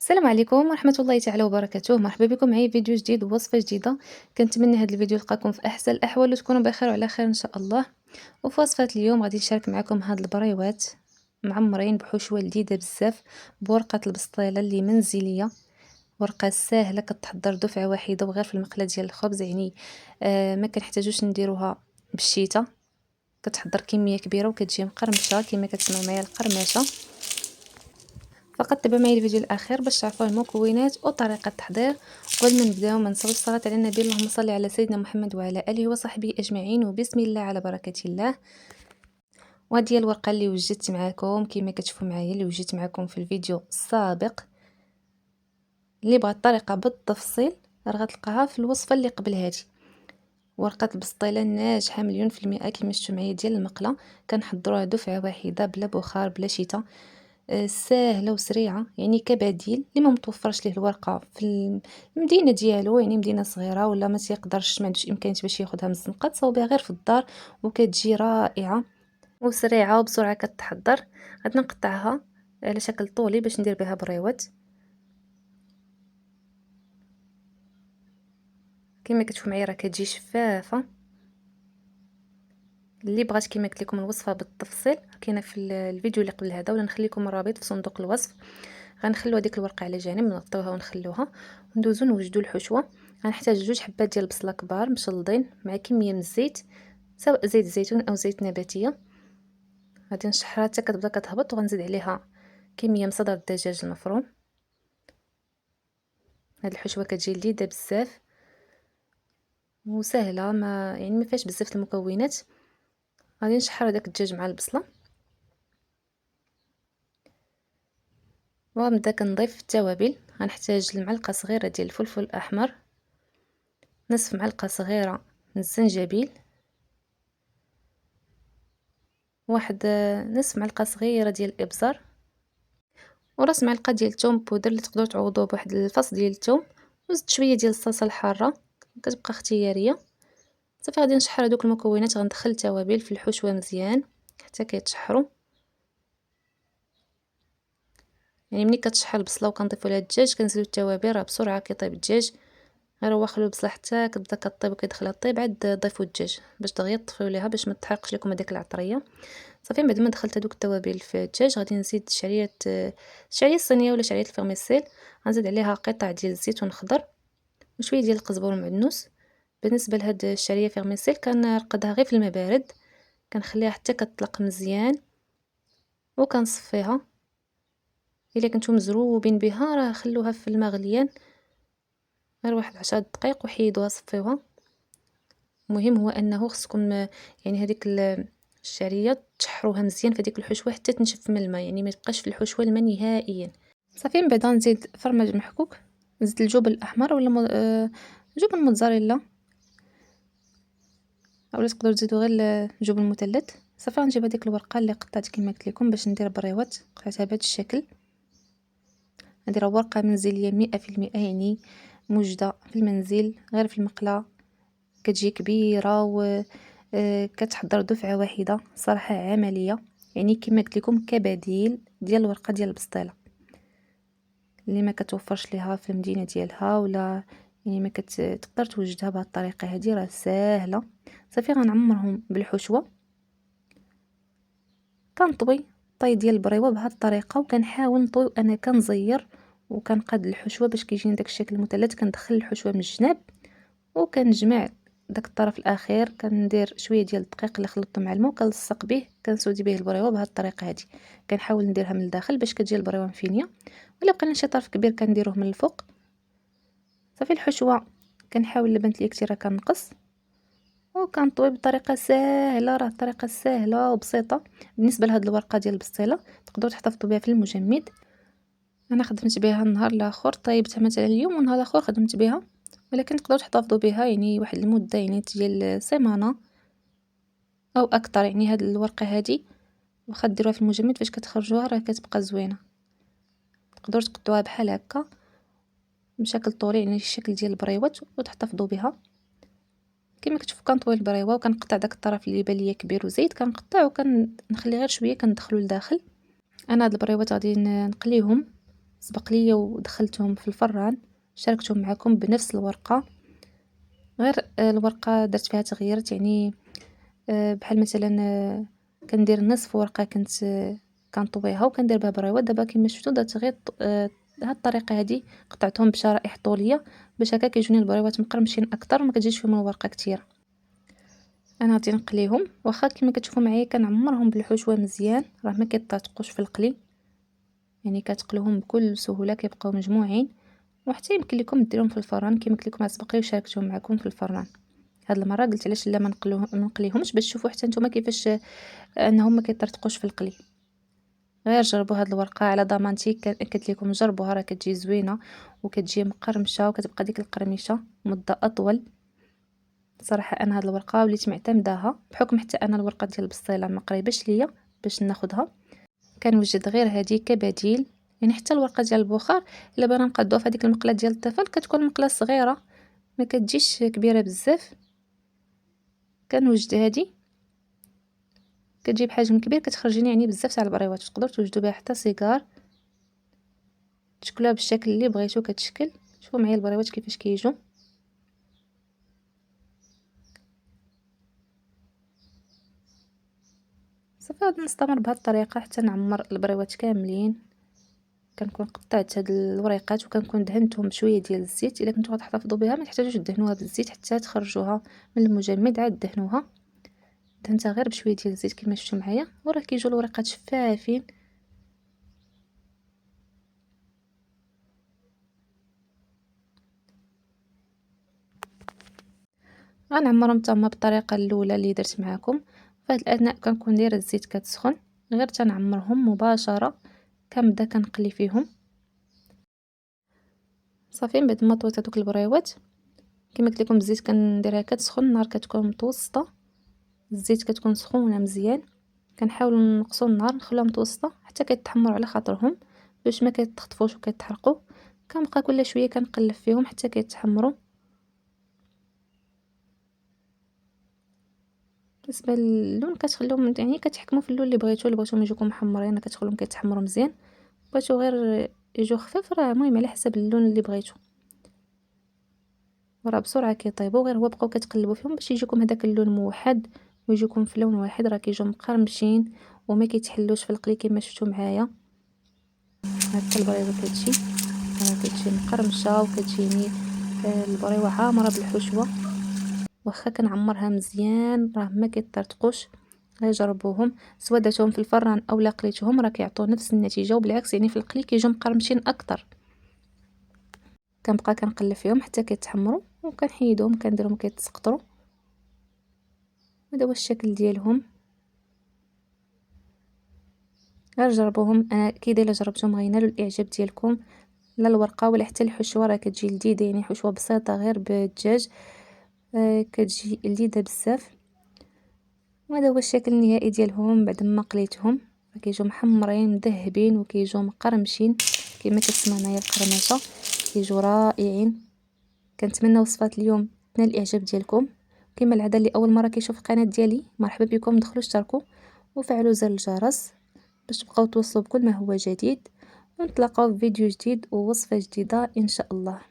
السلام عليكم ورحمة الله تعالى وبركاته. مرحبا بكم معايا فيديو جديد ووصفة جديدة. كنتمنى هذا الفيديو يلقاكم في احسن الاحوال وتكونوا بخير وعلى خير ان شاء الله. وفي وصفة اليوم غادي نشارك معكم هاد البريوات معمرين بحشوة لذيذة بزاف بورقة البسطيلة اللي منزلية. ورقة ساهلة كتحضر دفعة واحدة وغير في المقلة ديال الخبز يعني ما كنحتاجوش نديروها بالشيته. كتحضر كمية كبيرة وكتجي مقرمشة كما كتسمعوا معايا القرمشة. فقط تابعوا معايا الفيديو الاخير باش تعرفوا المكونات وطريقه التحضير. قبل ما نبداو ما نساوش الصلاه على النبي، اللهم صل على سيدنا محمد وعلى اله وصحبه اجمعين، وبسم الله على بركه الله. وهذه هي الورقه اللي وجدت معكم كما كتشوفوا معايا، اللي وجدت معكم في الفيديو السابق. اللي بغى الطريقه بالتفصيل راه غتلقاها في الوصفه اللي قبل هذه. ورقه البسطيله ناجحه مليون في المئه كما شفتوا معايا ديال المقله. كنحضروها دفعه واحده بلا بخار بلا شيته. ساهله وسريعه يعني كبديل اللي ما متوفرش ليه الورقه في المدينه ديالو، يعني مدينه صغيره ولا ما تيقدرش ما عندوش امكانيات باش ياخذها من الزنقه، تصاوبيها غير في الدار وكتجي رائعه وسريعه وبسرعه كتحضر. غادي نقطعها على شكل طولي باش ندير بها بريوات. كما كتشوفوا معايا راه كتجي شفافه. اللي بغات كما قلت لكم الوصفه بالتفصيل كاينه في الفيديو اللي قبل هذا، ولا نخلي لكم الرابط في صندوق الوصف. غنخلو هذيك الورقه على جانب، نغطيوها ونخلوها وندوزو نوجدو الحشوه. غنحتاج 2 حبات ديال البصله كبار مشلضين مع كميه من الزيت، سواء زيت الزيتون او زيت نباتيه. غادي نشحرها حتى كتبدا كتهبط، وغنزيد عليها كميه من صدر الدجاج المفروم. هاد الحشوه كتجي لذيذه بزاف وسهله، ما يعني ما فيهاش بزاف المكونات. غادي نشحر هذاك الدجاج مع البصله، ونبدا كنضيف التوابل. غنحتاج المعلقه صغيره ديال الفلفل الاحمر، نصف معلقه صغيره من الزنجبيل، واحد نصف معلقه صغيره ديال الابزار، وراس معلقه ديال الثوم بودر اللي تقدروا تعوضوه بواحد الفص ديال الثوم، وزدت شويه ديال الصلصه الحاره كتبقى اختياريه. صافي غادي نشحر هذوك المكونات. غندخل التوابل في الحشوه مزيان حتى كيتشحروا. يعني ملي كتشحر البصله وكنضيفوا لها الدجاج كنزيدوا التوابل، راه بسرعه كيطيب الدجاج. غير هو خلو البصله حتى كتبدا كطيب وكيدخلها الطيب، عاد ضيفوا الدجاج باش دغيا طفيو ليها باش ما تحرقش لكم هذيك العطريه. صافي بعد ما دخلت هذوك التوابل في الدجاج غادي نزيد شعريه الصينيه ولا شعريه الفرميسيل. غنزيد عليها قطع ديال الزيتون الخضر وشويه ديال القزبر المعدنوس. بالنسبه لهاد الشعريه فيرميسيل كنرقدها غير في الماء بارد، كنخليها حتى كتطلق مزيان وكنصفيها. الا كنتو مزروبين بها راه خلوها في الماء غليان غير واحد 10 دقائق وحيدوها صفيوها. المهم هو انه خصكم يعني هذيك الشعريه تشحروها مزيان في ديك الحشوه حتى تنشف من الماء، يعني ما تبقاش في الحشوه الماء نهائيا. صافي من بعد نزيد فرماج محكوك، نزيد الجبن الاحمر ولا جبن موتزاريلا، اولا تقدروا تزيدوا غير الجبن المثلث. صافي غنجيب هذيك الورقه اللي قطعت كما قلت لكم باش ندير بريوات، قطعتها بهذا الشكل. نديرها ورقه منزليه 100% يعني موجده في المنزل غير في المقله. كتجي كبيره و كتحضر دفعه واحده، صراحه عمليه يعني كما قلت لكم كبديل ديال الورقه ديال البسطيله اللي ما كتوفرش ليها في المدينه ديالها، ولا يعني ما كتقدر توجدها بهذه الطريقه. هذه راه ساهله. صافي غنعمرهم بالحشوه. كنطوي الطي ديال البريوه بهذه الطريقه، وكنحاول نطوي وانا كنزير وكنقاد الحشوه باش كيجيني داك الشكل المثلث. كندخل الحشوه من الجناب وكنجمع داك الطرف الاخير، كندير شويه ديال الدقيق اللي خلطته مع الماء كنلصق به، كنسودي به البريوه بهذه الطريقه هذه. كنحاول نديرها من الداخل باش كتجي البريوه مفينيه، ولا بقى لنا شي طرف كبير كنديروه من الفوق. صافي الحشوه كنحاول اللي بانت لي كثيره كنقص وكنطوي بطريقه سهله. راه الطريقه سهله وبسيطه. بالنسبه لهاد الورقه ديال البسطيله تقدروا تحتفظوا بها في المجمد. انا خدمت بها النهار الاخر، طيبتها مثلا اليوم ونهار اخر خدمت بها، ولكن تقدروا تحتفظوا بها يعني واحد المده يعني ديال سيمانه او اكثر. يعني هاد الورقه هذه واخا ديروها في المجمد فاش كتخرجوها راه كتبقى زوينه. تقدروا تقدوها بحال هكا بشكل طولي يعني الشكل ديال البريوات وتحتفظوا بها. كما كتشوفوا كنطوي البريوه وكنقطع داك الطرف اللي يبان ليا كبير وزايد، كنقطع وكنخلي غير شويه كندخلو لداخل. انا هاد البريوات غادي نقليهم سبق لي ودخلتهم في الفران، شاركتهم معكم بنفس الورقة، غير الورقة درت فيها تغييرات، يعني بحال مثلا كندير نصف ورقة كنت كنطويها وكندير بها بريوات. دابا كما شفتوا درت غير هاد الطريقة هادي، قطعتهم بشرائح طولية باش هكا كيجوني البريوات مقرمشين اكثر وما كتجيش فيهم الورقة كتير. انا غادي نقليهم، واخا كما كتشوفوا معايا كنعمرهم بالحشوه مزيان، راه ما كيطاطقوش في القلي، يعني كتقلوهم بكل سهوله كيبقاو مجموعين. وحتى يمكن لكم ديروهم في الفران كما قلت لكم سبق لي وشاركتهم معكم في الفران. هاد المره قلت علاش لا ما نقليهمش باش تشوفوا حتى نتوما كيفاش انهم ما كيطرطقوش في القلي. غير جربوا هاد الورقه على ضمانتي، كنت لكم جربوها، راه كتجي زوينه وكتجي مقرمشه وكتبقى ديك القرميشه مده اطول. صراحه انا هاد الورقه وليت معتمداها، بحكم حتى انا الورقه ديال البصيله ما قريباش ليا باش ناخدها، كنوجد غير هذه كبديل. يعني حتى الورقه ديال البخار الا بغينا نقادوها في هذيك المقله ديال الطفل كتكون مقله صغيره ما كتجيش كبيره بزاف، كنوجد هذه كتجي بحجم كبير، كتخرجيني يعني بزاف تاع البريوات، تقدروا توجدوا بها حتى صغار، تشكلوها بالشكل اللي بغيتو كتشكل. شوفوا معايا البريوات كيفاش كيجوا. صافي غادي نستمر بهذه الطريقه حتى نعمر البريوات كاملين. كنكون قطعت هاد الوريقات وكنكون دهنتهم بشويه ديال الزيت. الا كنتو غتحتفظوا بها ما تحتاجوش دهنوها بالزيت حتى تخرجوها من المجمد، عاد دهنوها. دهنتها غير بشويه ديال الزيت كما شفتوا معايا، وراه كيجيو الوريقات شفافين. غنعمرهم تما بالطريقه الاولى اللي درت معكم. فهاد الاثناء كنكون دايره الزيت كتسخن، غير تنعمرهم مباشره، كنبدا كنقلي فيهم. صافي من بعد ما طويت هذوك البريوات كما قلت لكم الزيت كنديرها كتسخن، النار كتكون متوسطه، الزيت كتكون سخونه مزيان. كنحاولوا نقصوا النار نخلوها متوسطه حتى كيتحمروا على خاطرهم باش ما كيتخطفوش وكيتحرقوا. كنبقى كل شويه كنقلب فيهم حتى كيتحمروا. بالنسبه للون كتخليهم يعني كتحكموا في اللون اللي بغيتو، اللي بغيتوهم يجيوكم محمرين كتخليهم كيتحمروا مزيان، بغيتو غير يجوا خفاف راه المهم على حسب اللون اللي بغيتو. وراه بسرعه كيطيبوا، غير هو بقاو كتقلبوا فيهم باش يجيكم هذاك اللون موحد ويجيكم في لون واحد، راه كيجيو مقرمشين وما كيتحلوش في القلي كما شفتوا معايا. هكا البريوه كتجي، راه كتجي مقرمشه وكتجيني البريوه عامره بالحشوه. واخا كنعمرها مزيان راه ما كيطرطقوش. غير جربوهم سواء درتوهم في الفران او لا قليتهم، راه كيعطيو نفس النتيجه، وبالعكس يعني في القلي كيجيو مقرمشين اكثر. كنبقى كنقلب فيهم حتى كيتحمروا وكنحيدهم كنديرهم كيتسقطروا. هذا هو الشكل ديالهم. غير جربوهم، انا اكيد الا جربتهم غينالوا الاعجاب ديالكم. لا الورقه ولا حتى الحشوه راه كتجي لذيذه، يعني حشوه بسيطه غير بالدجاج كتجي لذيذه بزاف. وهذا هو الشكل النهائي ديالهم بعد ما قليتهم، كيجيو محمرين مذهبين وكيجيو مقرمشين كما كتسمعوا معايا القرمشه، كيجيو رائعين. كنتمنى وصفات اليوم تنال الاعجاب ديالكم. كما العاده اللي اول مره كيشوف القناه ديالي مرحبا بكم، دخلوا اشتركوا وفعلوا زر الجرس باش تبقاو توصلوا بكل ما هو جديد، ونتلاقاو في فيديو جديد ووصفه جديده ان شاء الله.